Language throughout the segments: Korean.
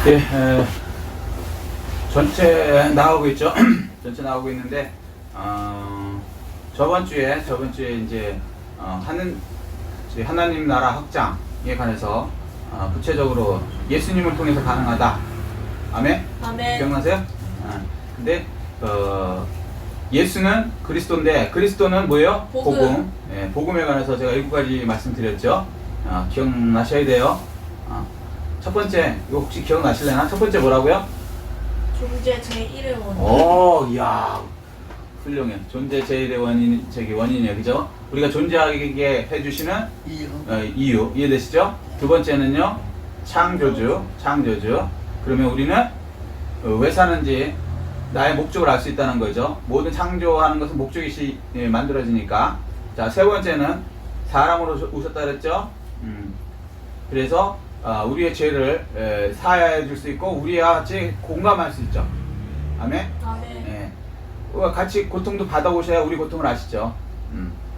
예, 전체 나오고 있죠. 전체 나오고 있는데 저번 주에 이제 하나님 나라 확장에 관해서 구체적으로 예수님을 통해서 가능하다. 아멘. 아멘. 기억나세요? 근데 예수는 그리스도인데 그리스도는 뭐예요? 복음. 예, 복음에 관해서 제가 7가지 말씀드렸죠. 기억나셔야 돼요. 첫 번째, 이거 혹시 기억나실래나? 첫 번째 뭐라고요? 존재 제1의 원인. 오, 이야, 훌륭해. 존재 제일의 원인이에요. 그죠? 우리가 존재하게 해주시는 이유. 이해되시죠? 두 번째는요, 창조주. 그러면 우리는 왜 사는지 나의 목적을 알 수 있다는 거죠. 모든 창조하는 것은 목적이 만들어지니까. 자, 세 번째는 사람으로 오셨다 그랬죠? 그래서 우리의 죄를 사하여 줄 수 있고 우리와 같이 공감할 수 있죠. 아멘. 아멘. 예. 같이 고통도 받아오셔야 우리 고통을 아시죠.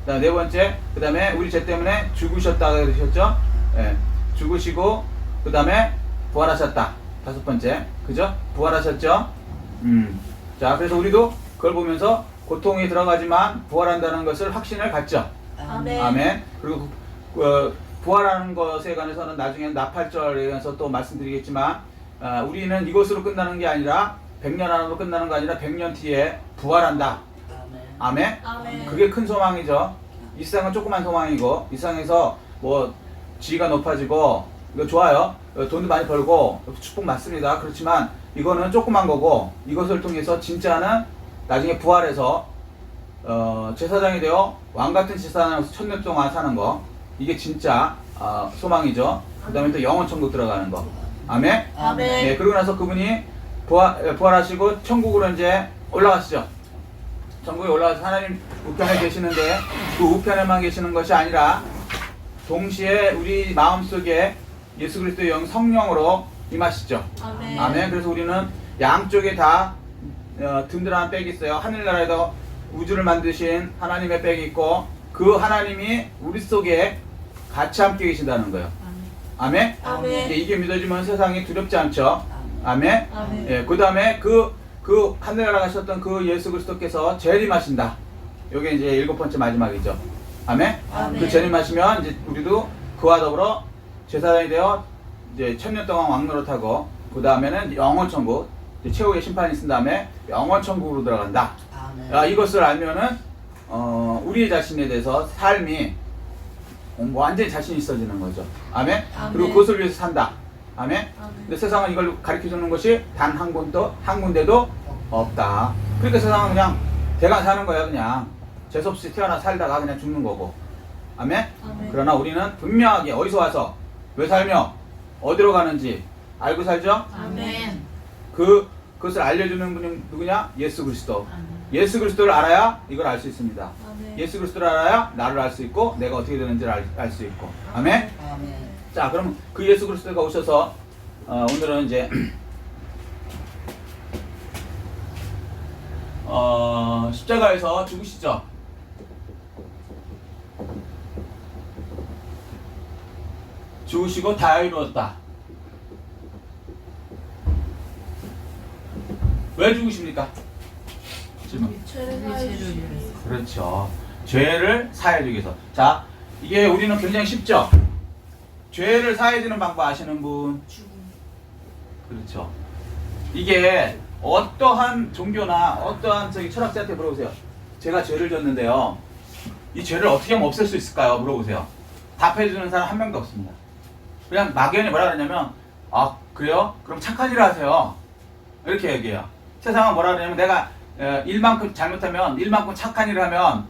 그다음 네 번째, 그다음에 우리 죄 때문에 죽으셨다 그러셨죠. 예. 죽으시고 그다음에 부활하셨다. 다섯 번째, 그죠? 부활하셨죠. 자, 그래서 우리도 그걸 보면서 고통이 들어가지만 부활한다는 것을 확신을 갖죠. 아멘. 아멘. 그리고 부활하는 것에 관해서는 나중에 나팔절에 관해서 또 말씀드리겠지만 우리는 이것으로 끝나는 게 아니라 100년 안으로 끝나는 거 아니라 100년 뒤에 부활한다. 아멘. 아멘. 그게 큰 소망이죠. 이 세상은 조그만 소망이고 이 세상에서 뭐 지위가 높아지고 이거 좋아요. 돈도 많이 벌고 축복 맞습니다. 그렇지만 이거는 조그만 거고 이것을 통해서 진짜는 나중에 부활해서 제사장이 되어 왕같은 제사장으로서 1000년 동안 사는 거, 이게 진짜 소망이죠. 그 다음에 또 영원천국 들어가는 거. 아멘. 아멘. 네, 그러고 나서 그분이 부활하시고 천국으로 이제 올라가시죠. 천국에 올라가서 하나님 우편에 계시는데 그 우편에만 계시는 것이 아니라 동시에 우리 마음속에 예수 그리스도의 영 성령으로 임하시죠. 아멘. 아멘. 그래서 우리는 양쪽에 다 든든한 백이 있어요. 하늘나라에도 우주를 만드신 하나님의 백이 있고 그 하나님이 우리 속에 같이 함께 계신다는 거예요. 아멘. 아멘. 이게 믿어지면 세상이 두렵지 않죠. 아멘. 아멘. 예, 그 다음에 그 하늘나라 가셨던 그 예수 그리스도께서 재림하신다. 요게 이제 7번째 마지막이죠. 아멘. 아멘. 그 재림하시면 이제 우리도 그와 더불어 제사장이 되어 이제 1000년 동안 왕노릇하고 그 다음에는 영원천국, 최후의 심판이 있은 다음에 영원천국으로 들어간다. 이것을 알면은 우리 자신에 대해서 삶이 완전히 자신 있어지는 거죠. 아멘. 아멘. 그리고 그것을 위해서 산다. 아멘. 아멘. 근데 세상은 이걸 가르쳐 주는 것이 단 한 군데도 없다. 그러니까 세상은 그냥 대강 사는 거야. 그냥 재수없이 태어나 살다가 그냥 죽는 거고. 아멘. 아멘. 그러나 우리는 분명하게 어디서 와서 왜 살며 어디로 가는지 알고 살죠. 아멘. 그것을 알려주는 분이 누구냐? 예수 그리스도. 예수 그리스도를 알아야 이걸 알 수 있습니다. 아멘. 예수 그리스도를 알아야 나를 알 수 있고 내가 어떻게 되는지를 알 수 있고. 아멘. 자, 그럼 그 예수 그리스도가 오셔서 오늘은 이제 십자가에서 죽으시죠. 죽으시고 다 이루었다. 왜 죽으십니까? 질문. 죄를 사하여 주시니. 그렇죠. 죄를 사해주기 위해서. 자, 이게 우리는 굉장히 쉽죠? 죄를 사해주는 방법 아시는 분? 그렇죠. 이게 어떠한 종교나 어떠한 철학자한테 물어보세요. 제가 죄를 졌는데요. 이 죄를 어떻게 하면 없앨 수 있을까요? 물어보세요. 답해주는 사람 한 명도 없습니다. 그냥 막연히 뭐라 그러냐면, 그래요? 그럼 착한 일을 하세요. 이렇게 얘기해요. 세상은 뭐라 그러냐면 내가 일만큼 잘못하면, 일만큼 착한 일을 하면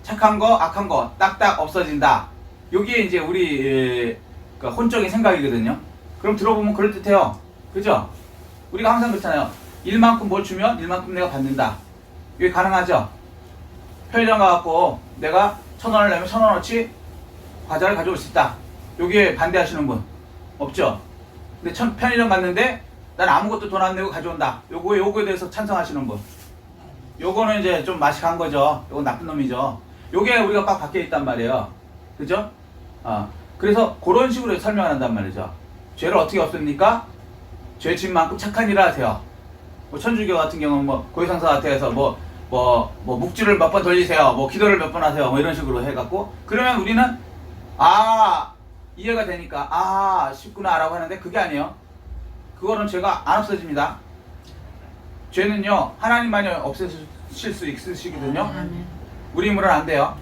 착한 거, 악한 거 딱딱 없어진다. 여기에 이제 우리 혼적인 생각이거든요. 그럼 들어보면 그럴듯해요. 그죠? 우리가 항상 그렇잖아요. 일만큼 뭘 주면 일만큼 내가 받는다. 이게 가능하죠? 편의점 가갖고 내가 1000원을 내면 1000원어치 과자를 가져올 수 있다. 여기에 반대하시는 분 없죠? 근데 편의점 갔는데 난 아무것도 돈 안 내고 가져온다. 요거에 대해서 찬성하시는 분. 요거는 이제 좀 맛이 간 거죠. 요건 나쁜 놈이죠. 요게 우리가 꽉 박혀 있단 말이에요. 그죠? 그래서 그런 식으로 설명을 한단 말이죠. 죄를 어떻게 없앱니까? 죄 지은 만큼 착한 일을 하세요. 뭐 천주교 같은 경우는 뭐 고해상사 같아서 뭐 묵주를 몇 번 돌리세요. 뭐 기도를 몇 번 하세요. 뭐 이런 식으로 해갖고 그러면 우리는 이해가 되니까 쉽구나라고 하는데 그게 아니에요. 그거는 죄가 안 없어집니다. 죄는요 하나님만이 없애실 수 있으시거든요. 아멘. 우리 힘으로는 안 돼요.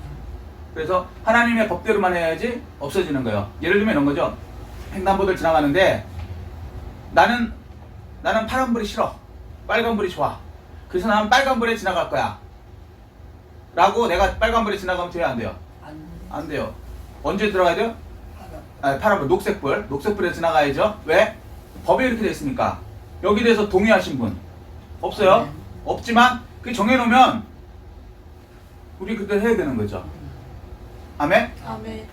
그래서 하나님의 법대로만 해야지 없어지는 거예요. 예를 들면 이런 거죠. 횡단보도를 지나가는데 나는 파란불이 싫어. 빨간불이 좋아. 그래서 나는 빨간불에 지나갈 거야. 라고 내가 빨간불에 지나가면 돼요? 안 돼요? 안 돼요. 언제 들어가야 돼요? 파란불, 녹색불에 지나가야죠. 왜? 법에 이렇게 되어 있으니까. 여기 대해서 동의하신 분 없어요? 없지만 그게 정해놓으면 우리 그대로 해야 되는 거죠. 아멘? 아멘.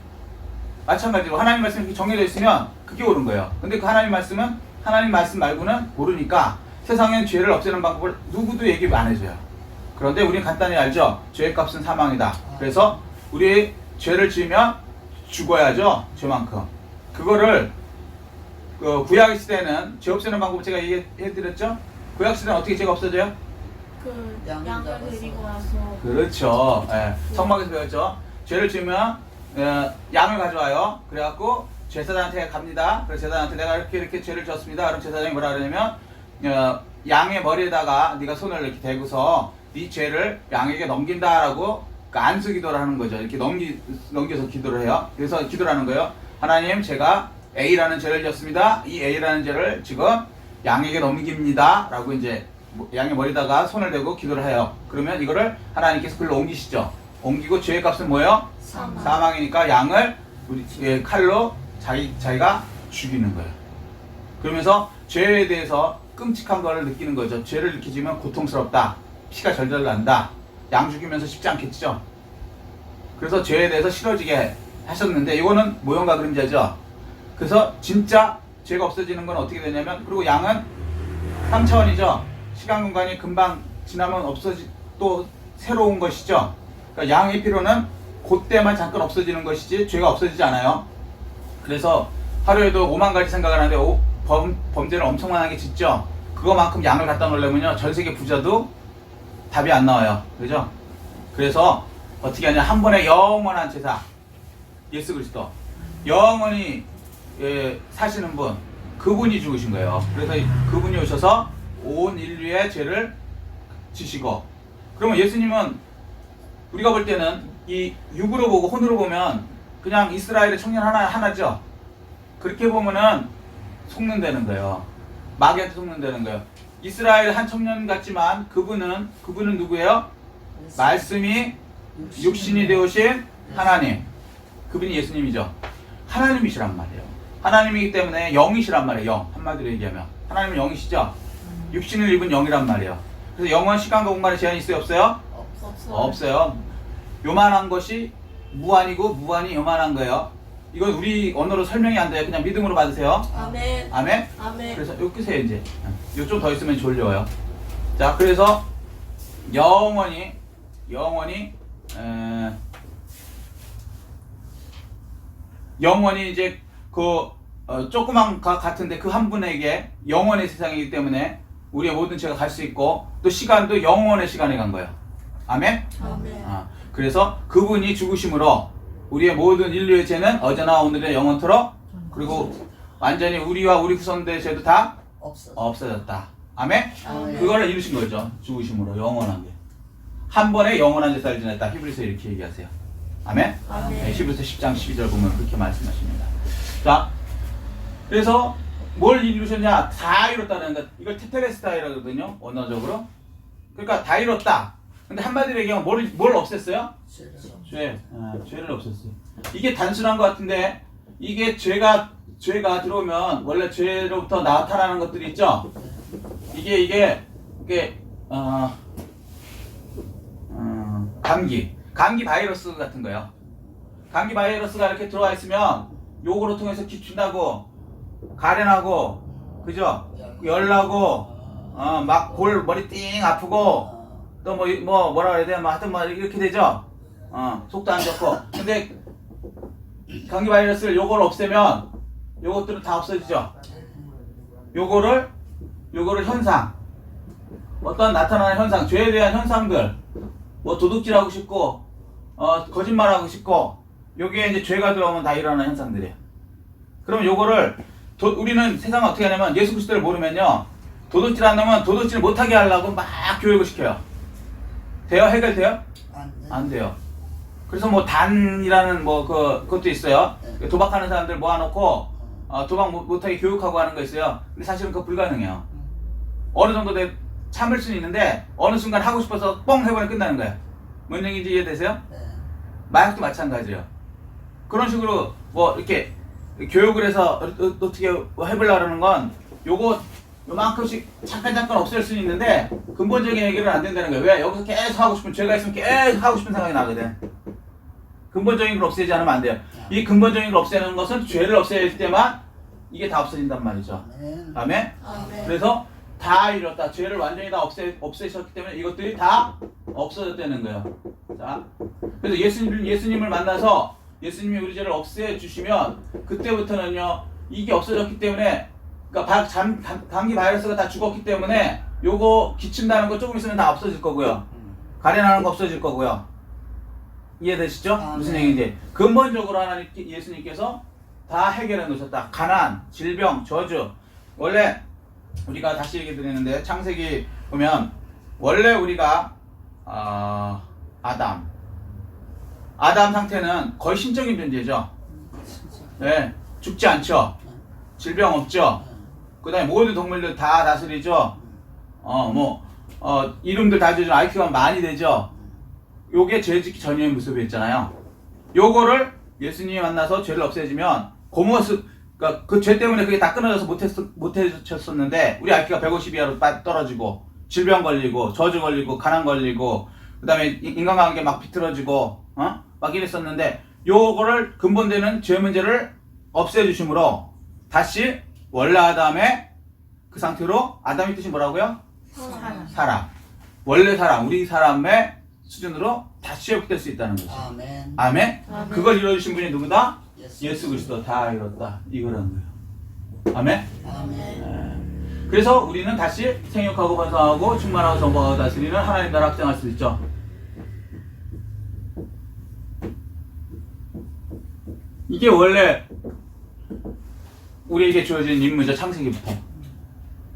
마찬가지로 하나님 말씀이 이렇게 정해져 있으면 그게 옳은 거예요. 근데 그 하나님 말씀은 하나님 말씀 말고는 모르니까 세상엔 죄를 없애는 방법을 누구도 얘기 안 해줘요. 그런데 우리는 간단히 알죠. 죄의 값은 사망이다. 그래서 우리 죄를 지으면 죽어야죠. 죄만큼. 그거를 그 구약 시대는 죄 없애는 방법 제가 얘기해드렸죠. 구약 시대는 어떻게 죄가 없어져요? 그 양을 양을 잡아서. 드리고 나서 그렇죠. 성막에서 배웠죠. 죄를 지으면 양을 가져와요. 그래갖고 제사장한테 갑니다. 그래서 제사장한테 내가 이렇게 죄를 지었습니다. 그럼 제사장이 뭐라 그러냐면 양의 머리에다가 네가 손을 이렇게 대고서 네 죄를 양에게 넘긴다라고 그 안수 기도를 하는 거죠. 이렇게 넘겨서 기도를 해요. 그래서 기도를 하는 거예요. 하나님, 제가 A라는 죄를 지었습니다. 이 A라는 죄를 지금 양에게 넘깁니다. 라고 이제 양의 머리다가 손을 대고 기도를 해요. 그러면 이거를 하나님께서 글로 옮기시죠. 옮기고 죄의 값은 뭐예요? 사망이니까 양을 우리 칼로 자기가 죽이는 거예요. 그러면서 죄에 대해서 끔찍한 거를 느끼는 거죠. 죄를 이렇게 지으면 고통스럽다. 피가 절절 난다. 양 죽이면서 쉽지 않겠죠. 그래서 죄에 대해서 싫어지게 하셨는데 이거는 모형과 그림자죠. 그래서 진짜 죄가 없어지는 건 어떻게 되냐면 그리고 양은 3차원이죠. 시간 공간이 금방 지나면 또 새로운 것이죠. 그러니까 양의 피로는 그때만 잠깐 없어지는 것이지 죄가 없어지지 않아요. 그래서 하루에도 5만 가지 생각을 하는데 범죄를 엄청나게 짓죠. 그거만큼 양을 갖다 놓으려면요 전세계 부자도 답이 안 나와요. 그죠? 그래서 어떻게 하냐, 한 번에 영원한 제사, 예수 그리스도 영원히 사시는 분, 그분이 죽으신 거예요. 그래서 그분이 오셔서 온 인류의 죄를 지시고, 그러면 예수님은 우리가 볼 때는 이 육으로 보고 혼으로 보면 그냥 이스라엘의 청년 하나죠. 그렇게 보면은 속는다는 거예요. 마귀한테 속는다는 거예요. 이스라엘 한 청년 같지만 그분은 누구예요? 말씀이 육신이 되오신 하나님. 그분이 예수님이죠. 하나님이시란 말이에요. 하나님이기 때문에 영이시란 말이에요. 영. 한마디로 얘기하면 하나님은 영이시죠. 육신을 입은 영이란 말이에요. 그래서 영원 시간과 공간에 제한이 있어요? 없어요? 없어요. 요만한 것이 무한이고 무한이 요만한 거예요. 이건 우리 언어로 설명이 안 돼요. 그냥 믿음으로 받으세요. 아멘. 아멘? 아멘. 그래서 요 끄세요 이제. 요 좀 더 있으면 졸려요. 자, 그래서 영원히 이제 그 조그만 같은데 그 한 분에게 영원의 세상이기 때문에 우리의 모든 죄가 갈 수 있고 또 시간도 영원의 시간에 간 거예요. 아멘? 아멘. 그래서 그분이 죽으심으로 우리의 모든 인류의 죄는 어제나 오늘의 영원토록, 그리고 완전히 우리와 우리 후손들의 죄도 다 없어졌다. 아멘? 아멘. 그거를 이루신 거죠. 죽으심으로 영원한 게. 한 번에 영원한 제사를 지냈다. 히브리서 이렇게 얘기하세요. 아멘? 아멘. 네, 히브리서 10장 12절 보면 그렇게 말씀하십니다. 자, 그래서 뭘 이루셨냐? 다 이뤘다는 거. 이걸 테텔레스타이라거든요. 언어적으로. 그러니까 다 이뤘다. 근데 한마디로 얘기하면 뭘 없앴어요? 죄를 없앴어요. 이게 단순한 것 같은데 이게 죄가 들어오면 원래 죄로부터 나타나는 것들이 있죠. 이게 감기 바이러스 같은 거예요. 감기 바이러스가 이렇게 들어와 있으면 요거로 통해서 기춘다고 가련하고, 그죠? 열나고, 막 머리 띵 아프고, 또 뭐라 그래야 돼? 하여튼 이렇게 되죠? 속도 안 좋고. 근데 감기 바이러스를 요걸 없애면 요것들은 다 없어지죠. 요거를 현상, 어떤 나타나는 현상, 죄에 대한 현상들, 뭐 도둑질하고 싶고 거짓말하고 싶고, 요게 이제 죄가 들어오면 다 일어나는 현상들이에요. 그럼 요거를 우리는 세상을 어떻게 하냐면, 예수 그리스도를 모르면요, 도둑질 안 하면 도둑질 못하게 하려고 막 교육을 시켜요. 돼요? 해결돼요? 안 돼요. 그래서 뭐 단이라는 그것도 있어요. 도박하는 사람들 모아놓고 도박 못하게 교육하고 하는 거 있어요. 근데 사실은 그거 불가능해요. 어느 정도 참을 수는 있는데 어느 순간 하고 싶어서 뻥 해버리면 끝나는 거예요. 뭔 얘기인지 이해되세요? 마약도 마찬가지예요. 그런 식으로 뭐 이렇게 교육을 해서 어떻게 해보려고 하는 건 요만큼씩 잠깐 없앨 수는 있는데 근본적인 해결은 안 된다는 거예요. 왜? 여기서 계속 하고 싶은, 죄가 있으면 계속 하고 싶은 생각이 나거든. 근본적인 걸 없애지 않으면 안 돼요. 이 근본적인 걸 없애는 것은 죄를 없앨 때만 이게 다 없어진단 말이죠. 아멘? 그래서 다 이뤘다. 죄를 완전히 다 없애셨기 때문에 이것들이 다 없어졌다는 거예요. 자, 그래서 예수님을 만나서 예수님이 우리 죄를 없애주시면 그때부터는요, 이게 없어졌기 때문에, 그러니까 감기 바이러스가 다 죽었기 때문에 요거 기침 나는 거 조금 있으면 다 없어질 거고요. 가래 나는 거 없어질 거고요. 이해되시죠? 무슨 얘기인지. 근본적으로 예수님께서 다 해결해 놓으셨다. 가난, 질병, 저주. 원래 우리가 다시 얘기 드리는데, 창세기 보면 원래 우리가 아담 상태는 거의 신적인 존재죠. 네, 죽지 않죠. 질병 없죠. 그 다음에 모든 동물들 다 다스리죠. 이름들 다 지어주는 IQ가 많이 되죠. 요게 죄 짓기 전의 모습이었잖아요. 요거를 예수님이 만나서 죄를 없애주면 그 모습, 그러니까 그 죄 때문에 그게 다 끊어져서 못해졌었는데, 우리 IQ가 150 이하로 떨어지고, 질병 걸리고, 저주 걸리고, 가난 걸리고, 그 다음에 인간관계 막 비틀어지고, 막 이랬었는데, 요거를 근본되는 죄 문제를 없애주심으로 다시 원래 아담의 그 상태로, 아담의 뜻이 뭐라고요? 사람. 원래 사람, 우리 사람의 수준으로 다시 회복될 수 있다는 거죠. 아멘. 아멘? 아멘. 그걸 이루어주신 분이 누구다? 예수. 예수 그리스도. 다 이뤘다. 이거라는 거예요. 아멘? 아멘. 그래서 우리는 다시 생육하고 번성하고 충만하고 정복하고 다스리는 하나님 나라 확장할 수 있죠. 이게 원래 우리에게 주어진 임무죠. 창세기부터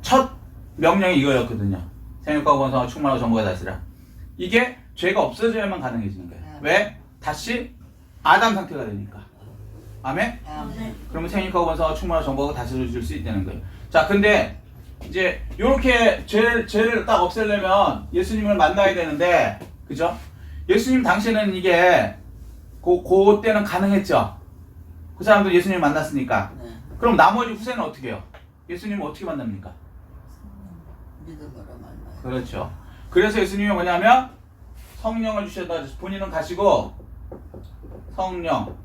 첫 명령이 이거였거든요. 생육하고 번성하고 충만하고 정복하고 다스리라. 이게 죄가 없어져야만 가능해지는 거예요. 왜? 다시 아담 상태가 되니까. 아멘? 아멘. 그러면 생육하고 번성하고 충만하고 정복하고 다스려줄 수 있다는 거예요. 자, 근데 이제 요렇게 죄를 딱 없애려면 예수님을 만나야 되는데, 그죠? 예수님 당시에는 이게 그 때는 가능했죠. 그 사람도 예수님을 만났으니까. 네. 그럼 나머지 후세는 어떻게 해요? 예수님을 어떻게 만납니까? 믿음으로 만나요. 그렇죠. 그래서 예수님이 뭐냐면 성령을 주셨다. 본인은 가시고 성령.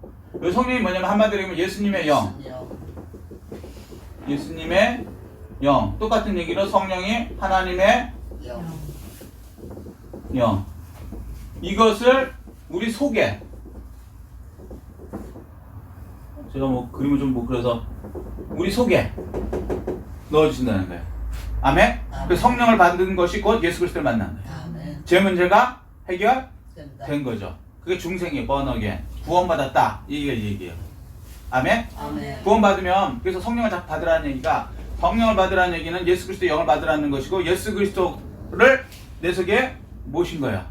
이 성령이 뭐냐면 한마디로 얘기하면 예수님의 영. 예수님의 영. 똑같은 얘기로 성령이 하나님의 영. 영. 이것을 우리 속에, 제가 뭐 그림을 좀 못 그려서 우리 속에 넣어주신다는 거예요. 아멘? 아멘. 그 성령을 받은 것이 곧 예수 그리스도를 만난 거예요. 아멘. 제 문제가 해결된 된다. 거죠. 그게 중생이에요. 번역에 구원받았다. 이게 얘기예요. 아멘? 아멘. 구원받으면, 그래서 성령을 받으라는 얘기가, 성령을 받으라는 얘기는 예수 그리스도의 영을 받으라는 것이고, 예수 그리스도를 내 속에 모신 거예요.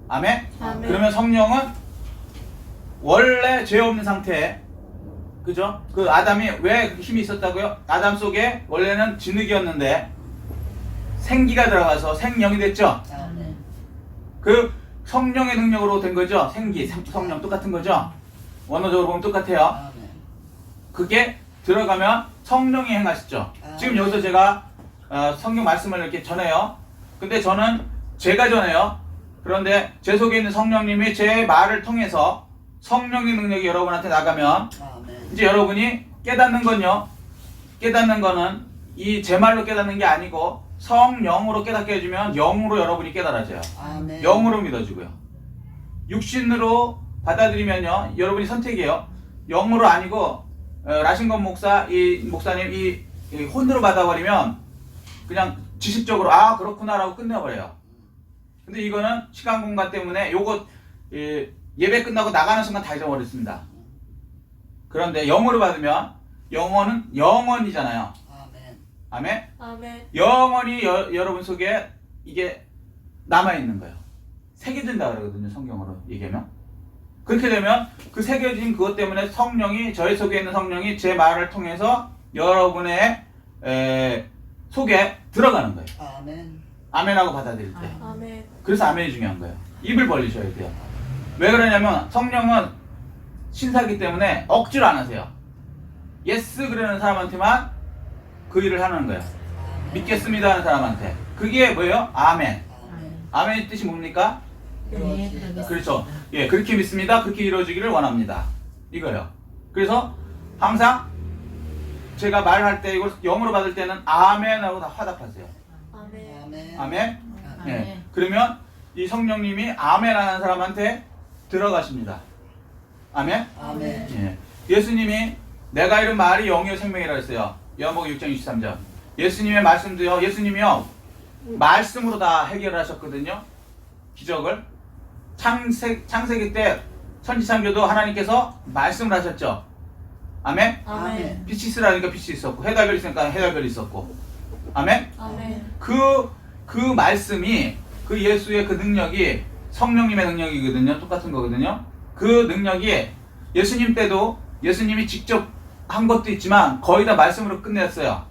아멘? 아멘. 그러면 성령은 원래 죄 없는 상태, 그죠? 그 아담이 왜 힘이 있었다고요? 아담 속에 원래는 진흙이었는데 생기가 들어가서 생명이 됐죠? 아멘. 그 성령의 능력으로 된 거죠? 성령 똑같은 거죠? 원어적으로 보면 똑같아요. 아멘. 그게 들어가면 성령이 행하시죠. 지금 여기서 제가 성경 말씀을 이렇게 전해요. 근데 저는 제가 전해요. 그런데 제 속에 있는 성령님이 제 말을 통해서 성령의 능력이 여러분한테 나가면, 아멘. 이제 여러분이 깨닫는 건요, 깨닫는 거는 이 제 말로 깨닫는 게 아니고 성령으로 깨닫게 해주면 영으로 여러분이 깨달아져요. 아멘. 영으로 믿어지고요. 육신으로 받아들이면요, 여러분이 선택이에요. 영으로 아니고 라신건 목사 이 목사님 이 혼으로 받아버리면 그냥 지식적으로 아 그렇구나라고 끝내버려요. 근데 이거는 시간 공간 때문에 요거 예배 끝나고 나가는 순간 다 잊어버렸습니다. 그런데 영어로 받으면 영어는 영원이잖아요. 아멘. 아멘. 아멘. 영원히 여러분 속에 이게 남아있는 거예요. 새겨진다 그러거든요. 성경으로 얘기하면. 그렇게 되면 그 새겨진 그것 때문에 성령이 저희 속에 있는 성령이 제 말을 통해서 여러분의 속에 들어가는 거예요. 아멘. 아멘하고 받아들일 때. 아멘. 그래서 아멘이 중요한 거예요. 입을 벌리셔야 돼요. 왜 그러냐면 성령은 신사기 때문에 억지로 안 하세요. 예스 그러는 사람한테만 그 일을 하는 거예요. 믿겠습니다 하는 사람한테. 그게 뭐예요? 아멘. 아멘. 아멘의 뜻이 뭡니까? 이루어지이다. 그렇죠. 예, 그렇게 믿습니다. 그렇게 이루어지기를 원합니다. 이거요. 그래서 항상 제가 말할 때 이걸 영어로 받을 때는 아멘하고 다 화답하세요. 아멘. 아멘. 아멘. 예. 아멘. 그러면 이 성령님이 아멘 하는 사람한테 들어가십니다. 아멘. 아멘. 예. 예수님이 내가 이룬 말이 영이요 생명이라고 했어요. 요한복음 6장 23절. 예수님의 말씀도요. 예수님이요. 말씀으로 다 해결하셨거든요. 기적을. 창세기 때 천지창조도 하나님께서 말씀을 하셨죠. 아멘. 아멘. 빛이 있으라니까 빛이 있었고 해달별이 있으니까 해달별이 있었고. 아멘. 아멘. 그 말씀이 그 예수의 그 능력이 성령님의 능력이거든요. 똑같은 거거든요. 그 능력이 예수님 때도 예수님이 직접 한 것도 있지만 거의 다 말씀으로 끝냈어요.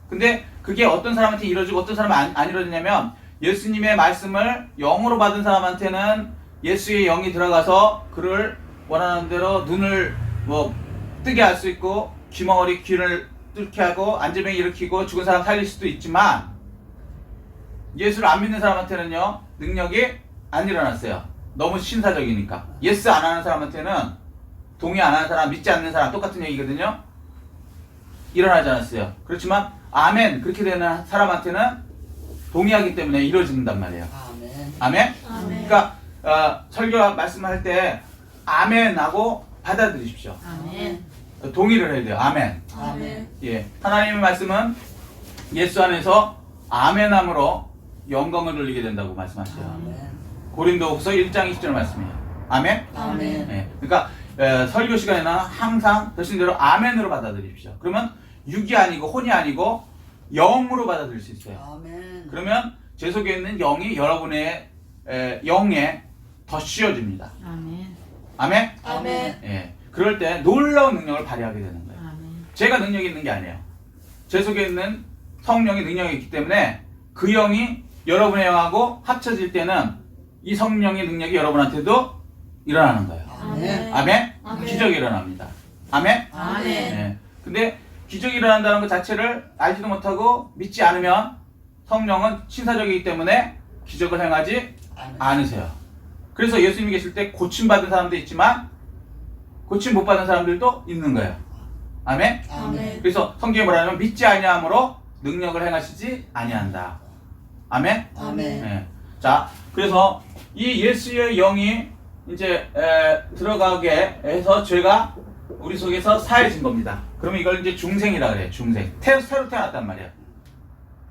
근데 그게 어떤 사람한테 이루어지고 어떤 사람은 안 이루어지냐면 예수님의 말씀을 영으로 받은 사람한테는 예수의 영이 들어가서 그를 원하는 대로 눈을 뭐 뜨게 할 수 있고 귀머거리 귀를 뚫게 하고 안전병 일으키고 죽은 사람 살릴 수도 있지만 예수를 안 믿는 사람한테는요 능력이 안 일어났어요. 너무 신사적이니까. 예스 안 하는 사람한테는 동의 안 하는 사람, 믿지 않는 사람 똑같은 얘기거든요. 일어나지 않았어요. 그렇지만 아멘 그렇게 되는 사람한테는 동의하기 때문에 이루어진단 말이에요. 아멘. 아멘. 아멘. 그러니까 설교 말씀할 때 아멘하고 받아들이십시오. 아멘. 동의를 해야 돼요. 아멘. 아멘. 예, 하나님의 말씀은 예수 안에서 아멘함으로 영광을 돌리게 된다고 말씀하셔요. 아멘. 고린도후서 1장 20절 말씀이에요. 아멘. 아멘. 예, 그러니까 설교 시간에는 항상 대신대로 아멘으로 받아들이십시오. 그러면 육이 아니고 혼이 아니고 영으로 받아들일 수 있어요. 아멘. 그러면 제 속에 있는 영이 여러분의 영에 더 씌워집니다. 아멘. 아멘. 아멘. 예, 그럴 때 놀라운 능력을 발휘하게 되는 거예요. 아멘. 제가 능력이 있는 게 아니에요. 제 속에 있는 성령이 능력이 있기 때문에 그 영이 여러분의 영하고 합쳐질 때는 이 성령의 능력이 여러분한테도 일어나는 거예요. 아멘. 아멘? 아멘. 기적이 일어납니다. 아멘? 아멘. 예. 근데 기적이 일어난다는 것 자체를 알지도 못하고 믿지 않으면 성령은 신사적이기 때문에 기적을 행하지 않으세요. 그래서 예수님이 계실 때 고침받은 사람도 있지만 고침 못 받은 사람들도 있는 거예요. 아멘? 아멘. 그래서 성경에 뭐라냐면 믿지 아니함으로 능력을 행하시지 아니한다. 아멘? 아멘. 예. 자, 그래서 이 예수의 영이 이제 들어가게 해서 죄가 우리 속에서 사해진 겁니다. 그러면 이걸 이제 중생이라 그래요. 중생. 새로 태어났단 말이에요.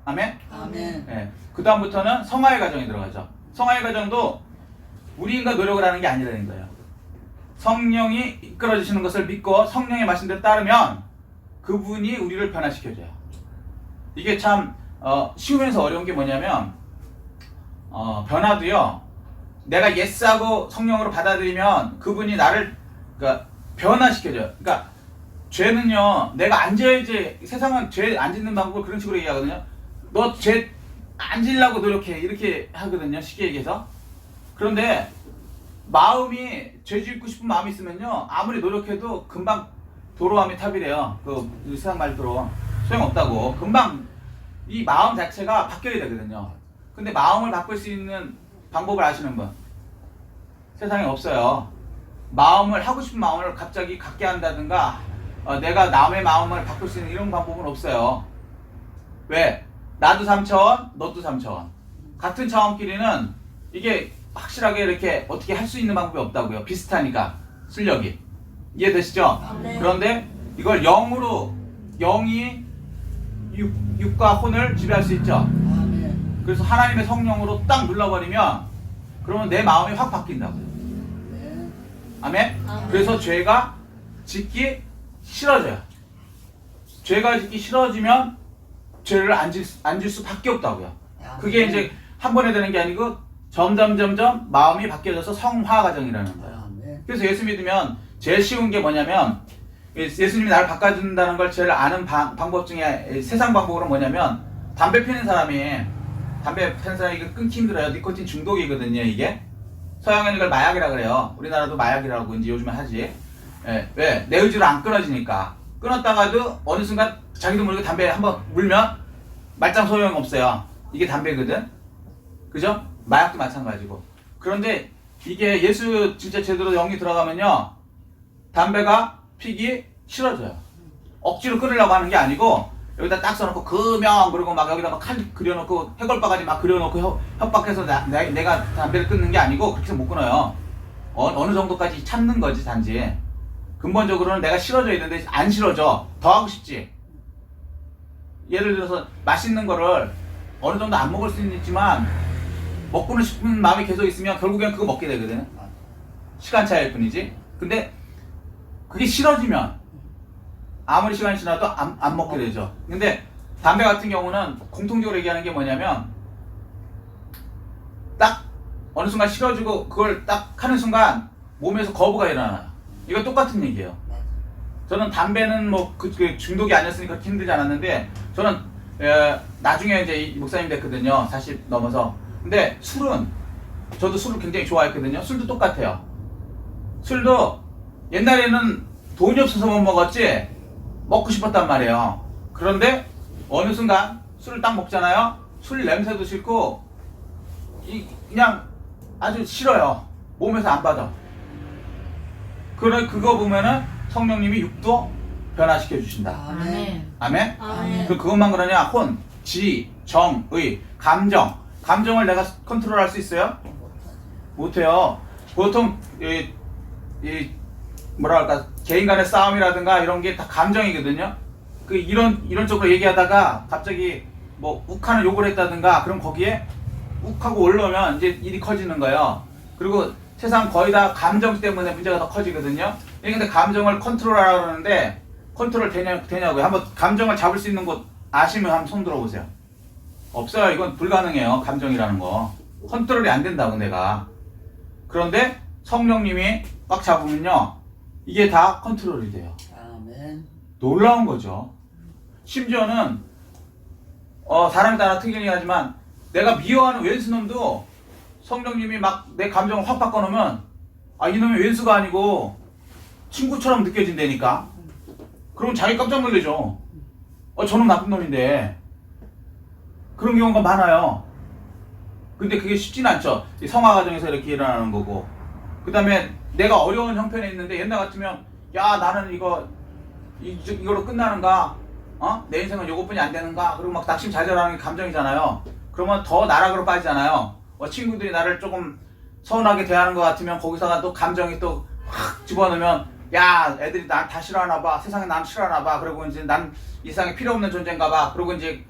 아멘? 아멘. 예. 그 다음부터는 성화의 과정이 들어가죠. 성화의 과정도 우리가 노력을 하는 게 아니라는 거예요. 성령이 이끌어 주시는 것을 믿고 성령의 말씀대로 따르면 그분이 우리를 변화시켜줘요. 이게 참 쉬우면서 어려운 게 뭐냐면 변화도요. 내가 예스하고 성령으로 받아들이면 그분이 나를 그러니까 변화시켜줘요. 그러니까 죄는요. 내가 안 져야지. 세상은 죄 안 짓는 방법을 그런 식으로 얘기하거든요. 너 죄 안 지려고 노력해. 이렇게 하거든요. 쉽게 얘기해서. 그런데 마음이 죄 짓고 싶은 마음이 있으면요. 아무리 노력해도 금방 도로함이 탑이래요. 그 세상 말대로 소용없다고. 금방 이 마음 자체가 바뀌어야 되거든요. 근데 마음을 바꿀 수 있는 방법을 아시는 분? 세상에 없어요. 마음을 하고 싶은 마음을 갑자기 갖게 한다든가 내가 남의 마음을 바꿀 수 있는 이런 방법은 없어요. 왜? 나도 3차원, 너도 3차원. 같은 차원끼리는 이게 확실하게 이렇게 어떻게 할 수 있는 방법이 없다고요. 비슷하니까 실력이. 이해되시죠? 네. 그런데 이걸 영으로 영이 육과 혼을 지배할 수 있죠. 아멘. 그래서 하나님의 성령으로 딱 눌러버리면 그러면 내 마음이 확 바뀐다고요. 네. 아멘? 아멘. 그래서 죄가 짓기 싫어져요. 죄가 짓기 싫어지면 죄를 안 질 수밖에 없다고요. 그게 이제 한 번에 되는 게 아니고 점점 마음이 바뀌어져서 성화 과정이라는 거예요. 아멘. 그래서 예수 믿으면 제일 쉬운 게 뭐냐면 예수님이 나를 바꿔준다는 걸 제일 아는 방법 중에 세상 방법으로 뭐냐면 담배 피는 사람이 이거 끊기 힘들어요. 니코틴 중독이거든요. 이게 서양에는 이걸 마약이라 그래요. 우리나라도 마약이라고 이제 요즘에 하지. 예, 왜? 내 의지로 안 끊어지니까. 끊었다가도 어느 순간 자기도 모르게 담배 한번 물면 말짱 소용없어요. 이게 담배거든. 그죠? 마약도 마찬가지고. 그런데 이게 예수 진짜 제대로 영이 들어가면요, 담배가 피기 싫어져요. 억지로 끊으려고 하는 게 아니고 여기다 딱 써놓고 금영 그리고 막 여기다가 칼 그려놓고 해골바가지 막 그려놓고 협박해서 내가 담배를 끊는 게 아니고 그렇게 해서 못 끊어요. 어느 정도까지 참는 거지. 단지 근본적으로는 내가 싫어져 있는데 안 싫어져. 더 하고 싶지. 예를 들어서 맛있는 거를 어느 정도 안 먹을 수는 있지만 먹고는 싶은 마음이 계속 있으면 결국엔 그거 먹게 되거든. 시간 차이일 뿐이지. 근데 그게 싫어지면 아무리 시간이 지나도 안 먹게 되죠. 근데 담배 같은 경우는 공통적으로 얘기하는 게 뭐냐면 딱 어느 순간 싫어지고 그걸 딱 하는 순간 몸에서 거부가 일어나요. 이거 똑같은 얘기예요. 저는 담배는 뭐 그 중독이 아니었으니까 그렇게 힘들지 않았는데 저는 나중에 이제 목사님 됐거든요. 40 넘어서. 근데 술은 저도 술을 굉장히 좋아했거든요. 술도 똑같아요. 술도 옛날에는 돈이 없어서 못 먹었지 먹고 싶었단 말이에요. 그런데 어느 순간 술을 딱 먹잖아요. 술 냄새도 싫고 그냥 아주 싫어요. 몸에서 안 받아. 그거 보면은 성령님이 육도 변화시켜 주신다. 아멘. 아멘? 아멘. 그것만 그러냐? 혼, 지, 정, 의, 감정을 내가 컨트롤할 수 있어요? 못해요. 보통 뭐랄까 개인 간의 싸움이라든가 이런 게 다 감정이거든요. 이런 쪽으로 얘기하다가 갑자기 뭐 욱하는 욕을 했다든가 그럼 거기에 욱하고 올라오면 이제 일이 커지는 거예요. 그리고 세상 거의 다 감정 때문에 문제가 더 커지거든요. 근데 감정을 컨트롤하라고 그러는데 컨트롤 되냐고요? 한번 감정을 잡을 수 있는 곳 아시면 한번 손 들어보세요. 없어요. 이건 불가능해요. 감정이라는 거 컨트롤이 안 된다고 내가. 그런데 성령님이 꽉 잡으면요 이게 다 컨트롤이 돼요. 아멘. 놀라운 거죠. 심지어는 사람에 따라 틀리긴 하지만 내가 미워하는 왼수놈도 성령님이 막 내 감정을 확 바꿔놓으면 이놈이 왼수가 아니고 친구처럼 느껴진다니까. 그러면 자기 깜짝 놀라죠. 저놈 나쁜 놈인데. 그런 경우가 많아요. 근데 그게 쉽진 않죠. 성화 과정에서 이렇게 일어나는 거고. 그 다음에 내가 어려운 형편에 있는데 옛날 같으면 야 나는 이거로 끝나는가? 내 인생은 요것뿐이 안 되는가? 그리고 막 낙심자절하는 게 감정이잖아요. 그러면 더 나락으로 빠지잖아요. 친구들이 나를 조금 서운하게 대하는 것 같으면 거기서가 또 감정이 또 확 집어넣으면 야 애들이 난 다 싫어하나 봐. 세상에 난 싫어하나 봐. 그리고 이제 난 이 세상에 필요 없는 존재인가 봐. 그리고 이제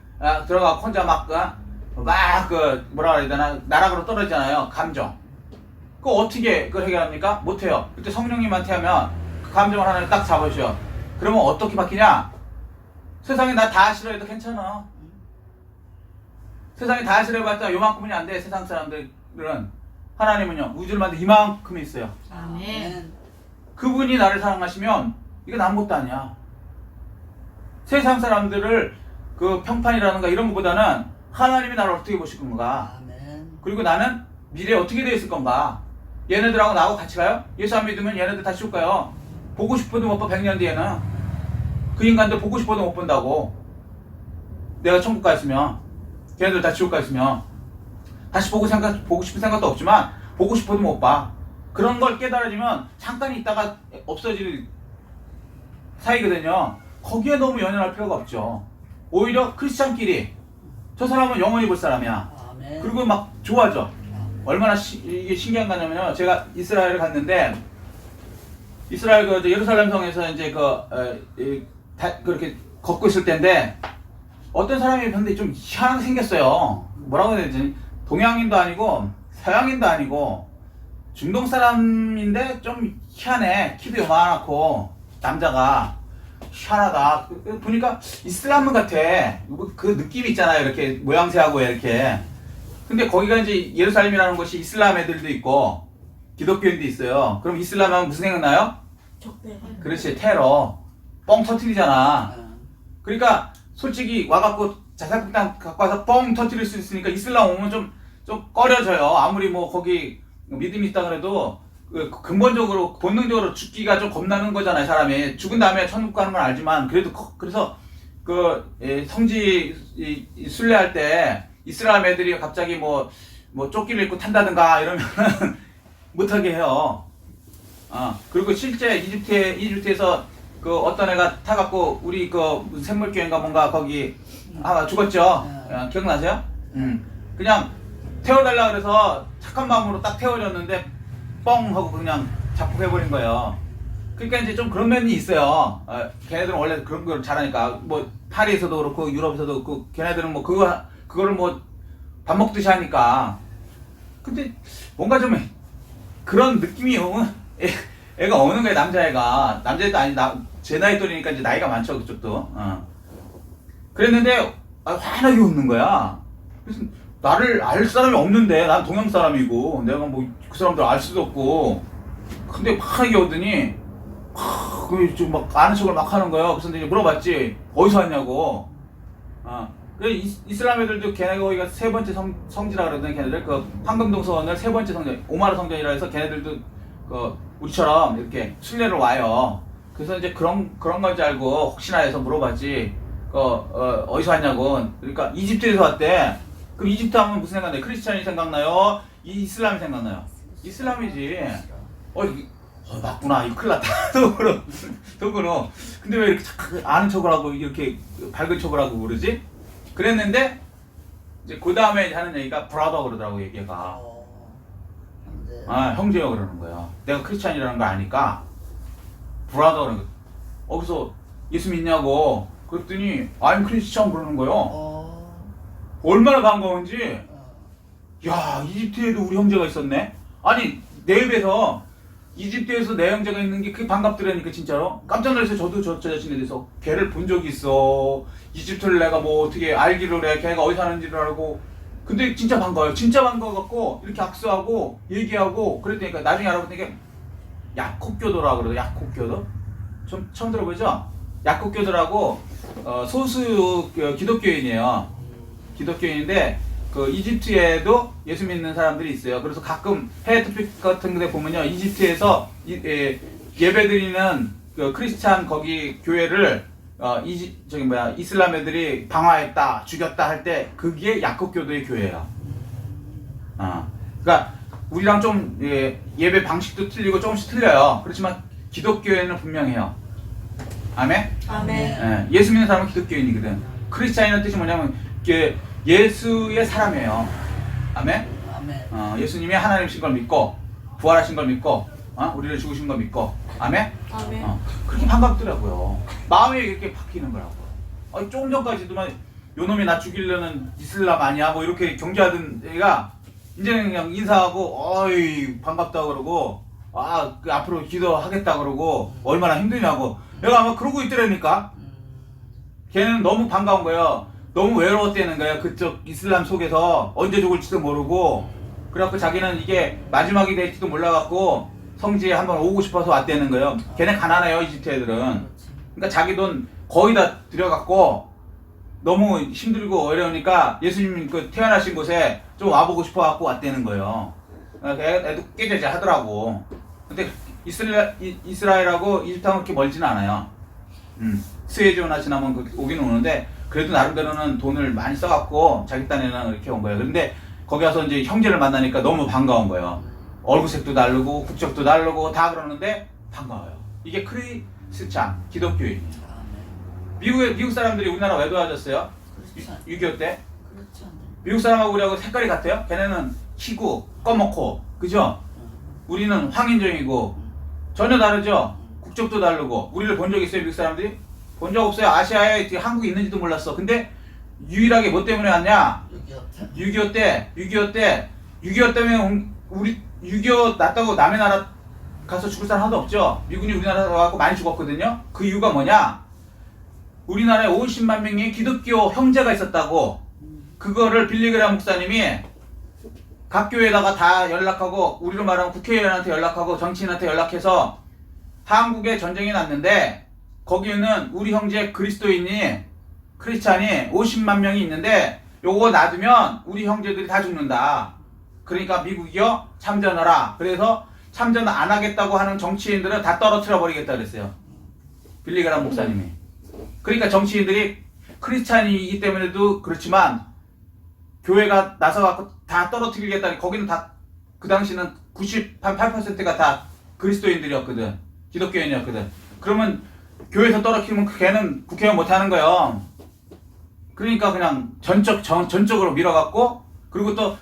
들어가고 혼자 뭐라 그래야 되나 나락으로 떨어지잖아요. 감정. 그거 어떻게 그걸 해결합니까? 못해요. 그때 성령님한테 하면 그 감정을 하나 딱 잡으셔. 그러면 어떻게 바뀌냐? 세상에 나 다 싫어해도 괜찮아. 세상에 다 싫어해봤자 요만큼이 안 돼. 세상 사람들은. 하나님은요 우주를 만든 이만큼이 있어요. 아멘. 그분이 나를 사랑하시면 이건 아무것도 아니야. 세상 사람들을 그 평판이라든가 이런 것보다는 하나님이 나를 어떻게 보실 건가. 아멘. 그리고 나는 미래에 어떻게 되어 있을 건가. 얘네들하고 나하고 같이 가요? 예수 안 믿으면 얘네들 다 지옥 가요. 보고 싶어도 못 봐. 100년 뒤에는 그 인간들 보고 싶어도 못 본다고. 내가 천국 가 있으면 걔네들 다 지옥 가 있으면 다시 보고 싶은 생각도 없지만 보고 싶어도 못 봐. 그런 걸 깨달아지면 잠깐 있다가 없어질 사이거든요. 거기에 너무 연연할 필요가 없죠. 오히려 크리스찬끼리 저 사람은 영원히 볼 사람이야. 아멘. 그리고 막 좋아져. 얼마나 이게 신기한 거냐면요. 제가 이스라엘을 갔는데 이스라엘 그 예루살렘 성에서 이제 그렇게 걷고 있을 때인데 어떤 사람이 봤는데 좀 희한하게 생겼어요. 뭐라고 해야 되지? 동양인도 아니고 서양인도 아니고 중동 사람인데 좀 희한해. 키도 요만하고 남자가 희한하다. 보니까 이슬람 같아. 그 느낌 있잖아요. 이렇게 모양새하고 이렇게. 근데 거기가 이제 예루살렘이라는 곳이 이슬람 애들도 있고 기독교인도 있어요. 그럼 이슬람 하면 무슨 생각나요? 적대. 그렇지, 테러. 뻥 터트리잖아. 그러니까 솔직히 와갖고 자살폭탄 갖고 와서 뻥 터트릴 수 있으니까 이슬람 오면 좀 꺼려져요. 아무리 뭐 거기 믿음이 있다 그래도 근본적으로 본능적으로 죽기가 좀 겁나는 거잖아요. 사람이 죽은 다음에 천국 가는 건 알지만 그래도 그래서 성지 순례할 때 이슬람 애들이 갑자기 뭐 조끼를 입고 탄다든가 이러면 못하게 해요. 그리고 실제 이집트에서 그 어떤 애가 타갖고 우리 무슨 샘물교회인가 뭔가 거기 죽었죠. 기억나세요? 그냥 태워달라 그래서 착한 마음으로 딱 태워줬는데 뻥 하고 그냥 자폭해버린 거예요. 그러니까 이제 좀 그런 면이 있어요. 걔네들은 원래 그런 걸 잘하니까 뭐 파리에서도 그렇고 유럽에서도 그렇고 걔네들은 뭐 그거를 뭐 밥 먹듯이 하니까. 근데 뭔가 좀 그런 느낌이 오면 애가 오는 거야. 남자애도 아니 제 나이 또래니까 이제 나이가 많죠. 그쪽도. 그랬는데 환하게 웃는 거야. 그래서 나를 알 사람이 없는데 난 동양 사람이고 내가 뭐 그 사람들 알 수도 없고 근데 환하게 오더니 좀 막 아는 척을 막 하는 거예요. 그래서 이제 물어봤지 어디서 왔냐고. 이슬람 애들도 걔네가 거기가 세 번째 성지라 그러더니 걔네들 그 황금동선을 세 번째 성전 오마르 성전이라 해서 걔네들도 우리처럼 이렇게 순례를 와요. 그래서 이제 그런 건지 알고 혹시나 해서 물어봤지 어디서 왔냐고. 그러니까 이집트에서 왔대. 그럼 이집트 하면 무슨 생각나요? 크리스찬이 생각나요? 이슬람이 생각나요? 이슬람이지. 맞구나. 이거 큰일 났다. 속으로. 근데 왜 이렇게 아는 척을 하고 이렇게 밝은 척을 하고 그러지? 그랬는데 이제 그 다음에 하는 얘기가 브라더 그러더라고. 얘기가 형제요 그러는 거야. 내가 크리스찬이라는 거 아니까 브라더 그러는 거야. 그래서 예수 믿냐고 그랬더니 I'm 크리스찬 그러는 거예요. 얼마나 반가운지. 야, 이집트에도 우리 형제가 있었네. 아니 내 입에서 이집트에서 내 형제가 있는 게 그게 반갑더라니까. 진짜로 깜짝 놀라서 저도 저 자신에 대해서 걔를 본 적이 있어. 이집트를 내가 뭐 어떻게 알기를 해. 걔가 어디 사는지를 알고. 근데 진짜 반가워요. 진짜 반가워갖고 이렇게 악수하고 얘기하고 그랬다니까. 나중에 알아보니까 야콥교도라 그러더라고요. 야콥교도 처음 들어보죠? 야콥교도라고 소수 기독교인이에요. 기독교인인데 그 이집트에도 예수 믿는 사람들이 있어요. 그래서 가끔 해외 특집 같은 데 보면요, 이집트에서 예배드리는 그 크리스찬 거기 교회를 이슬람 애들이 방화했다, 죽였다 할 때 그게 야콥교도의 교회예요. 그러니까 우리랑 좀 예배 방식도 틀리고 조금씩 틀려요. 그렇지만 기독교회는 분명해요. 아멘? 아멘. 예수 믿는 사람은 기독교인이거든. 크리스찬이라는 뜻이 뭐냐면 예수의 사람이에요. 아멘? 예수님이 하나님이신 걸 믿고 부활하신 걸 믿고 우리를 죽으신 걸 믿고. 아멘? 아멘. 그렇게 반갑더라고요. 마음이 이렇게 바뀌는 거라고요. 조금 전까지도만 요놈이 나 죽이려는 이슬람 아니야 뭐 이렇게 경계하던 애가 이제는 그냥 인사하고 어이 반갑다 그러고 그 앞으로 기도하겠다 그러고 얼마나 힘드냐고. 내가 아마 그러고 있더라니까. 걔는 너무 반가운 거예요. 너무 외로웠다는 거예요. 그쪽 이슬람 속에서 언제 죽을지도 모르고. 그래갖고 자기는 이게 마지막이 될지도 몰라갖고 성지에 한번 오고 싶어서 왔다는 거예요. 걔네 가난해요, 이집트 애들은. 그러니까 자기 돈 거의 다 들여갖고 너무 힘들고 어려우니까 예수님 그 태어나신 곳에 좀 와보고 싶어갖고 왔다는 거예요. 애도 깨져지 하더라고. 근데 이스라엘하고 이집트하고 그렇게 멀지는 않아요. 스웨즈나 지나면 오기는 오는데 그래도 나름대로는 돈을 많이 써갖고 자기 딴에는 이렇게 온 거예요. 근데 거기 가서 이제 형제를 만나니까 너무 반가운 거예요. 얼굴색도 다르고 국적도 다르고 다 그러는데 반가워요. 이게 크리스찬 기독교인이에요. 미국 사람들이 우리나라 왜 도와줬어요? 6.25 때? 미국 사람하고 우리하고 색깔이 같아요? 걔네는 희고 검었고 그죠? 우리는 황인종이고 전혀 다르죠. 국적도 다르고. 우리를 본 적 있어요, 미국 사람들이? 본 적 없어요. 아시아에 한국이 있는지도 몰랐어. 근데 유일하게 뭐 때문에 왔냐? 6.25 때문에 우리 6.25 났다고 남의 나라 가서 죽을 사람 하나도 없죠. 미군이 우리나라 와서 많이 죽었거든요. 그 이유가 뭐냐? 우리나라에 50만 명의 기독교 형제가 있었다고. 그거를 빌리그람 목사님이 각 교회에다가 다 연락하고, 우리로 말하면 국회의원한테 연락하고 정치인한테 연락해서 한국에 전쟁이 났는데 거기는 우리 형제 그리스도인이 크리스찬이 50만 명이 있는데 요거 놔두면 우리 형제들이 다 죽는다. 그러니까 미국이요 참전하라. 그래서 참전 안 하겠다고 하는 정치인들은 다 떨어뜨려 버리겠다 그랬어요. 빌리그람 목사님이. 그러니까 정치인들이 크리스찬이기 때문에도 그렇지만 교회가 나서갖고 다 떨어뜨리겠다. 거기는 다 그 당시는 98%가 다 그리스도인들이었거든. 기독교인이었거든. 그러면 교회에서 떨어뜨리면 걔는 국회의원 못하는 거예요. 그러니까 그냥 전적으로 밀어갖고, 그리고 또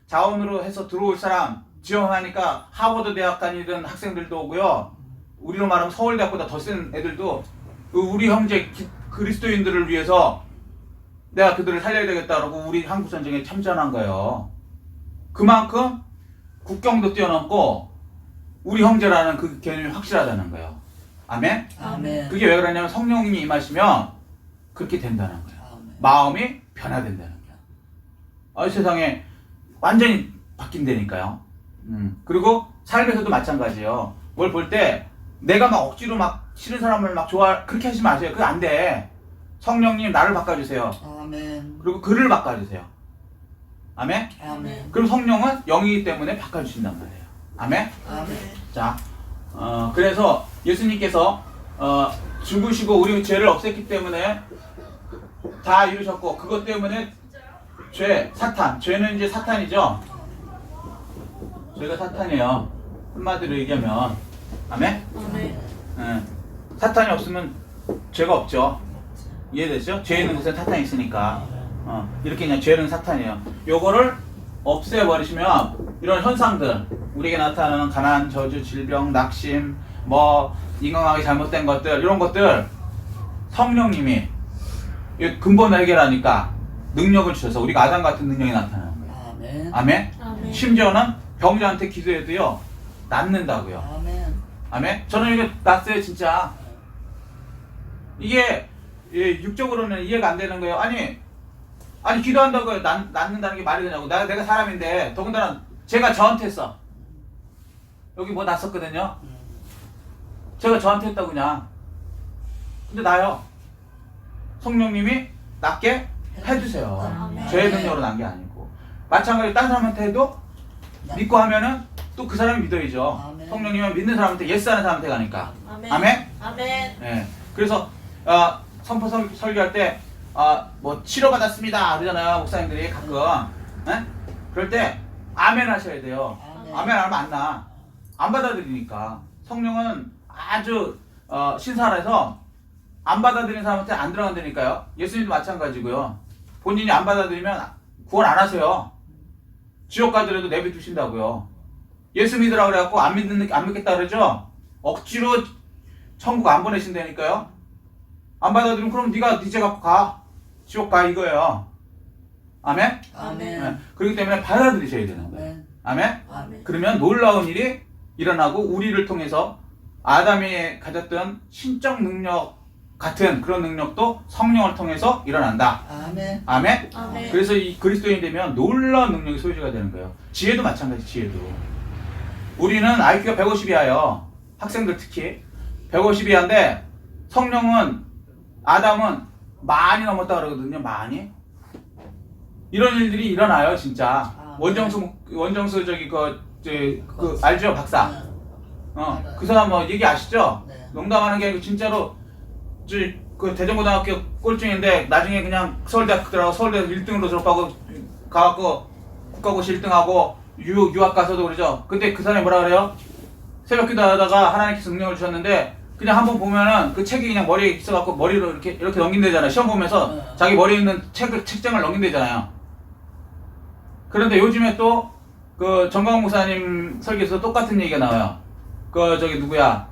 자원으로 해서 들어올 사람 지원하니까 하버드 대학 다니던 학생들도 오고요. 우리로 말하면 서울대학보다 더 센 애들도 우리 형제 그리스도인들을 위해서 내가 그들을 살려야 되겠다라고 우리 한국전쟁에 참전한 거예요. 그만큼 국경도 뛰어넘고 우리 형제라는 그 개념이 확실하다는 거예요. 아멘? 아멘. 그게 왜 그러냐면 성령님이 임하시면 그렇게 된다는 거예요. 아멘. 마음이 변화된다는 거예요. 세상에 완전히 바뀐다니까요. 그리고 삶에서도 마찬가지예요. 뭘 볼 때 내가 막 억지로 막 싫은 사람을 막 그렇게 하지 마세요. 그거 안 돼. 성령님 나를 바꿔주세요. 아멘. 그리고 그를 바꿔주세요. 아멘? 아멘. 그럼 성령은 영이기 때문에 바꿔주신단 말이에요. 아멘? 아멘. 자, 그래서 예수님께서 죽으시고 우리 죄를 없앴기 때문에 다 이루셨고, 그것 때문에 죄는 이제 사탄이죠. 죄가 사탄이에요. 한마디로 얘기하면. 아멘? 아멘. 사탄이 없으면 죄가 없죠. 이해되죠? 죄 있는 곳에 사탄이 있으니까. 이렇게 그냥 죄는 사탄이에요. 요거를 없애버리시면 이런 현상들, 우리에게 나타나는 가난, 저주, 질병, 낙심, 인간관계 잘못된 것들, 이런 것들 성령님이 근본을 해결하니까 능력을 주셔서 우리가 아담 같은 능력이 나타나는 거예요. 아멘. 아멘? 아멘. 심지어는 병자한테 기도해도요 낫는다고요. 아멘. 아멘? 저는 이게 낫어요 진짜. 이게 육적으로는 이해가 안 되는 거예요. 아니 기도한다고 낫는다는 게 말이 되냐고. 내가 사람인데, 더군다나 제가 저한테 했어. 여기 뭐 났었거든요. 제가 저한테 했다고 그냥. 근데 나요. 성령님이 낫게 해주세요. 아멘. 죄의 능력으로 난 게 아니고. 마찬가지로 딴 사람한테 해도 믿고 하면은 또 그 사람이 믿어야죠. 아멘. 성령님은 믿는 사람한테, 예스하는 사람한테 가니까. 아멘. 아멘? 아멘. 예. 그래서 선포 설교할 때 치료받았습니다 그러잖아요, 목사님들이 가끔. 예? 그럴 때 아멘 하셔야 돼요. 아멘 안 하면 안 나. 안 받아들이니까. 성령은 아주 신사라서 안 받아들이는 사람한테 안 들어간다니까요. 예수님도 마찬가지고요. 본인이 안 받아들이면 구원 안 하세요. 지옥 가더라도 내비두신다고요. 예수 믿으라 그래갖고 안 믿겠다 그러죠. 억지로 천국 안 보내신다니까요. 안 받아들이면 그럼 네가 네 죄 갖고 가. 지옥 가, 이거예요. 아멘? 아멘. 네. 그렇기 때문에 받아들이셔야 되는 거예요. 아멘? 아멘. 그러면 놀라운 일이 일어나고 우리를 통해서 아담이 가졌던 신적 능력 같은 그런 능력도 성령을 통해서 일어난다. 아멘. 아멘? 아멘. 그래서 이 그리스도인이 되면 놀라운 능력이 소유주가 되는 거예요. 지혜도 마찬가지, 지혜도. 우리는 IQ가 150 이하예요. 학생들 특히 150 이하인데 성령은, 아담은 많이 넘었다 그러거든요. 많이. 이런 일들이 일어나요, 진짜. 원정수 저기 그 알죠, 박사. 그 사람 얘기 아시죠? 네. 농담하는 게 아니고 진짜로 그 대전고등학교 꼴등인데 나중에 그냥 서울대학 들어가고 서울대 1등으로 졸업하고 가갖고 국가고시 1등하고 유학 가서도 그러죠. 근데 그 사람이 뭐라 그래요? 새벽 기도하다가 하나님께서 능력을 주셨는데 그냥 한번 보면은 그 책이 그냥 머리에 있어갖고 머리로 이렇게 넘긴대잖아요. 시험 보면서 자기 머리에 있는 책장을 넘긴대잖아요. 그런데 요즘에 또 그 정광훈 목사님 설교에서 똑같은 얘기가 나와요. 그 저기 누구야?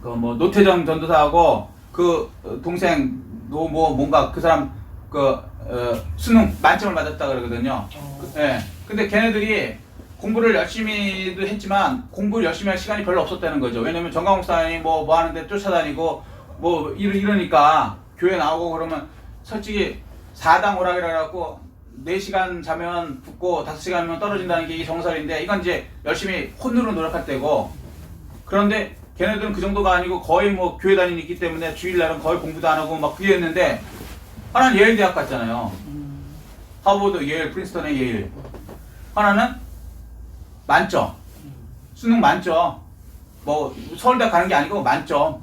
그 뭐 노태정 전도사하고 그 동생 뭐 뭔가 그 사람 그 수능 만점을 받았다 그러거든요. 예. 근데 걔네들이 공부를 열심히도 했지만 공부를 열심히 할 시간이 별로 없었다는 거죠. 왜냐면 정강 목사님이 뭐 하는데 쫓아다니고 뭐 이러니까 교회 나오고 그러면 솔직히 4당 오락이라 갖고 4시간 자면 붙고 5시간이면 떨어진다는 게 이게 정설인데 이건 이제 열심히 혼으로 노력할 때고 그런데 걔네들은 그 정도가 아니고 거의 뭐 교회 다니기 때문에 주일날은 거의 공부도 안 하고 막 그게 했는데 하나는 예일 대학 갔잖아요. 하버드, 예일, 프린스턴의 예일. 하나는 만점. 수능 만점. 뭐 서울대 가는 게 아니고 만점.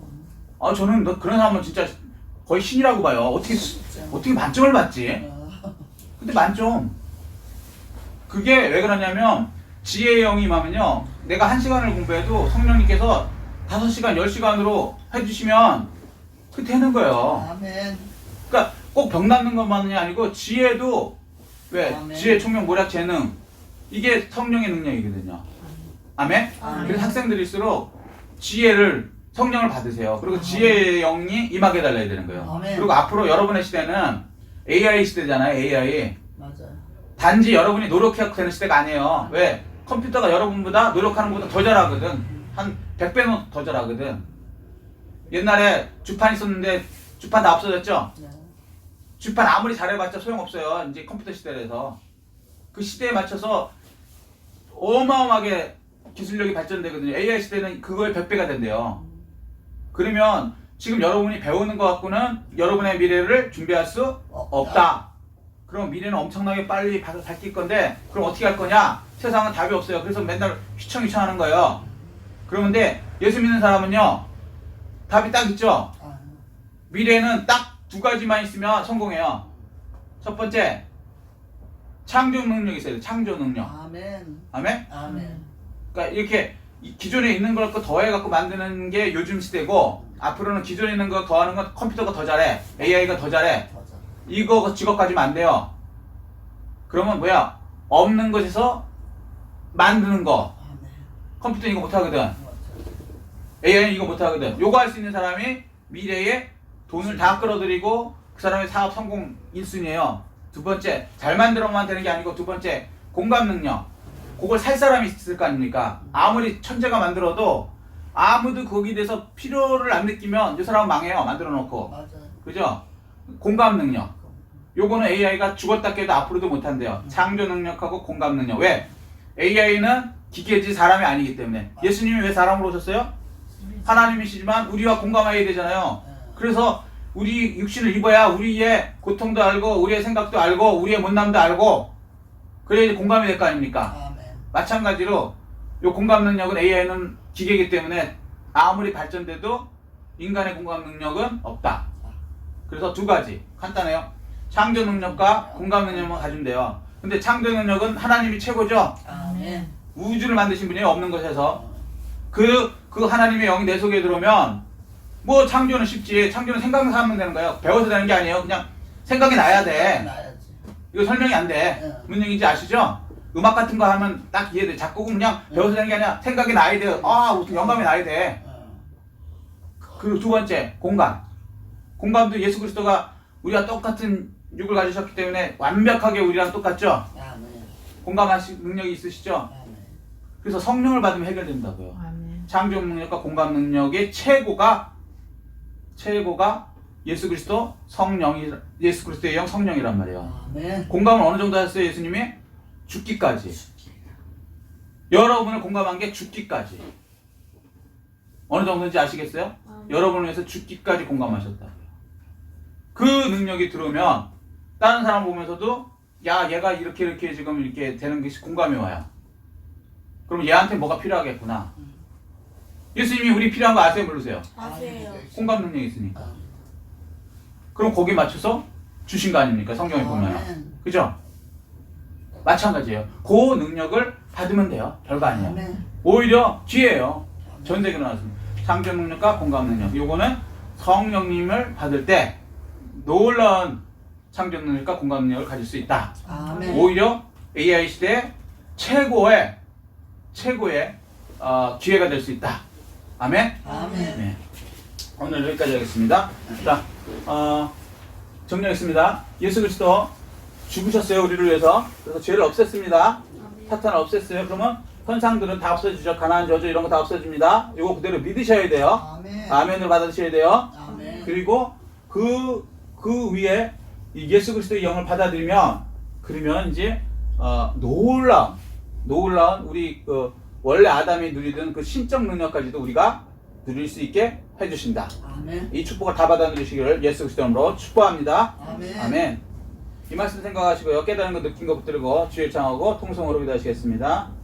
저는 그런 사람은 진짜 거의 신이라고 봐요. 어떻게 만점을 받지? 근데 만점. 그게 왜 그러냐면 지혜의 영이 임하면요. 내가 1시간을 공부해도 성령님께서 5시간, 10시간으로 해주시면 그게 되는 거예요. 아멘. 그러니까 꼭 병 낫는 것만이 아니고 지혜도 왜? 아멘. 지혜, 총명, 모략, 재능 이게 성령의 능력이거든요. 아멘? 아멘. 그래서 학생들일수록 지혜를 성령을 받으세요. 그리고 지혜의 영이 임하게 달라야 되는 거예요. 아멘. 그리고 앞으로 여러분의 시대는 AI 시대잖아요. AI. 맞아요. 단지 여러분이 노력해야 되는 시대가 아니에요. 왜? 컴퓨터가 여러분보다 노력하는 것보다 더 잘하거든. 한 100배는 더 잘하거든. 옛날에 주판 있었는데 주판 다 없어졌죠? 네. 주판 아무리 잘해봤자 소용없어요. 이제 컴퓨터 시대라서. 그 시대에 맞춰서 어마어마하게 기술력이 발전되거든요. AI 시대는 그거의 100배가 된대요. 그러면 지금 여러분이 배우는 것 갖고는 여러분의 미래를 준비할 수 없다. 그럼 미래는 엄청나게 빨리 밝힐 건데 그럼 어떻게 할 거냐? 세상은 답이 없어요. 그래서 맨날 휘청휘청 하는 거예요. 그런데 예수 믿는 사람은요. 답이 딱 있죠. 미래에는 딱 2가지만 있으면 성공해요. 첫 번째, 창조 능력이 있어요. 창조 능력. 아멘. 아멘? 아멘. 그러니까 이렇게 기존에 있는 걸 더해갖고 만드는 게 요즘 시대고 앞으로는 기존에 있는 거 더하는 건 컴퓨터가 더 잘해. AI가 더 잘해. 맞아. 이거 직업 가지면 안 돼요. 그러면 뭐야? 없는 것에서 만드는 거. 아멘. 컴퓨터는 이거 못하거든. 맞아. AI는 이거 못하거든. 요거 할 수 있는 사람이 미래에 돈을 다 끌어들이고 그 사람의 사업 성공 1순위예요. 두 번째, 잘 만들어만 되는 게 아니고 두 번째, 공감 능력. 그걸 살 사람이 있을 거 아닙니까? 아무리 천재가 만들어도 아무도 거기에 대해서 필요를 안 느끼면 이 사람은 망해요. 만들어 놓고. 맞아. 그죠? 공감 능력. 요거는 AI가 죽었다 깨도 앞으로도 못한대요. 창조 능력하고 공감 능력. 왜? AI는 기계지 사람이 아니기 때문에. 예수님이 왜 사람으로 오셨어요? 하나님이시지만 우리와 공감해야 되잖아요. 그래서 우리 육신을 입어야 우리의 고통도 알고 우리의 생각도 알고 우리의 못남도 알고 그래야 이제 공감이 될 거 아닙니까? 아멘. 마찬가지로 요 공감 능력은 AI는 기계이기 때문에 아무리 발전돼도 인간의 공감 능력은 없다. 그래서 2가지 간단해요. 창조 능력과 공감 능력만 가지면 돼요. 근데 창조 능력은 하나님이 최고죠. 아멘. 우주를 만드신 분이 없는 것에서 그 하나님의 영이 내 속에 들어오면 뭐 창조는 쉽지. 창조는 생각해서 하면 되는 거예요. 배워서 되는 게 아니에요. 그냥 생각이 나야 돼. 나야지. 이거 설명이 안 돼. 무슨 얘기인지 아시죠? 음악 같은 거 하면 딱 이해돼. 작곡은 그냥 배워서 되는 게 아니라 생각이 나야 돼. 영감이 나야 돼. 그리고 2번째, 공감. 공감도 예수 그리스도가 우리와 똑같은 육을 가지셨기 때문에 완벽하게 우리랑 똑같죠? 아멘. 공감하실 능력이 있으시죠? 아멘. 그래서 성령을 받으면 해결된다고요. 아멘. 창조 능력과 공감 능력의 최고가 예수 그리스도 예수 그리스도의 영 성령이란 말이에요. 아멘. 공감을 어느 정도 하셨어요, 예수님이? 죽기까지. 여러분을 공감한 게 죽기까지. 어느 정도인지 아시겠어요? 여러분을 위해서 죽기까지 공감하셨다. 그 능력이 들어오면 다른 사람 보면서도 야, 얘가 이렇게 지금 이렇게 되는 것이 공감이 와요. 그럼 얘한테 뭐가 필요하겠구나. 예수님이 우리 필요한 거 아세요? 모르세요? 아세요. 공감 능력이 있으니까. 그럼 거기에 맞춰서 주신 거 아닙니까? 성경에 보면. 아멘. 그죠? 마찬가지예요. 그 능력을 받으면 돼요. 별거 아니에요. 아멘. 오히려 뒤에요. 전세계로 나왔습니다. 창조 능력과 공감 능력. 요거는 성령님을 받을 때 놀라운 창조 능력과 공감 능력을 가질 수 있다. 아멘. 오히려 AI 시대의 최고의 기회가 될 수 있다. 아멘. 아멘. 네. 오늘 여기까지 하겠습니다. 자, 정리하겠습니다. 예수 그리스도 죽으셨어요, 우리를 위해서. 그래서 죄를 없앴습니다. 사탄을 없앴어요. 그러면 현상들은 다 없어지죠. 가나안 저주 이런 거 다 없어집니다. 이거 그대로 믿으셔야 돼요. 아멘. 아멘을 받으셔야 돼요. 아멘. 그리고 그 위에 이 예수 그리스도의 영을 받아들이면, 그러면 이제 놀라운 우리 원래 아담이 누리던 그 신적 능력까지도 우리가 누릴 수 있게 해주신다. 아멘. 이 축복을 다 받아 누리시기를 예수 그리스도 이름으로 축복합니다. 아멘. 아멘. 이 말씀 생각하시고요. 깨달은 거 느낀 거 붙들고 주의 창하고 통성으로 기도하시겠습니다.